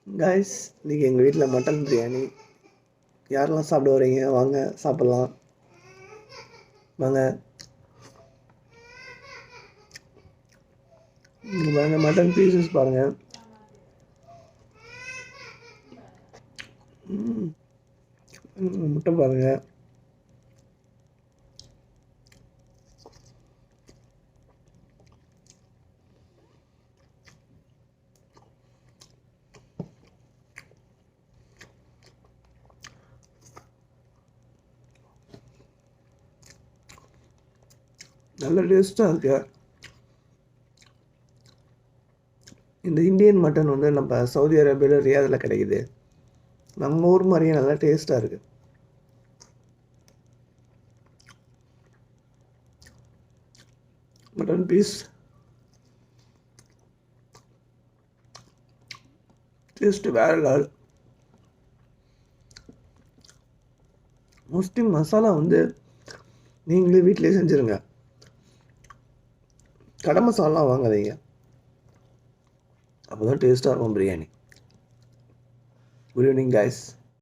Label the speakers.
Speaker 1: Guys இன்றைக்கி எங்கள் வீட்டில் மட்டன் பிரியாணி. யாரெல்லாம் சாப்பிட வரீங்க? வாங்க சாப்பிட்லாம் வாங்க. இங்கே பாருங்கள், மட்டன் பீசஸ் பாருங்கள். முட்டை பாருங்கள். நல்ல டேஸ்ட்டாக இருக்கு. இந்த இந்தியன் மட்டன் வந்து நம்ம சவுதி அரேபியாவில் ரியாதில் கிடைக்குது. நம்ம ஊர் மாதிரியே நல்லா டேஸ்ட்டாக இருக்குது. மட்டன் பீஸ் டேஸ்ட்டு வேறு லெவல். மோஸ்ட்லி மசாலா வந்து நீங்களே வீட்டிலே செஞ்சுருங்க. கடை மசாலாலாம் வாங்காதீங்க, அப்போ தான் டேஸ்ட்டாக இருக்கும் பிரியாணி. Good evening guys.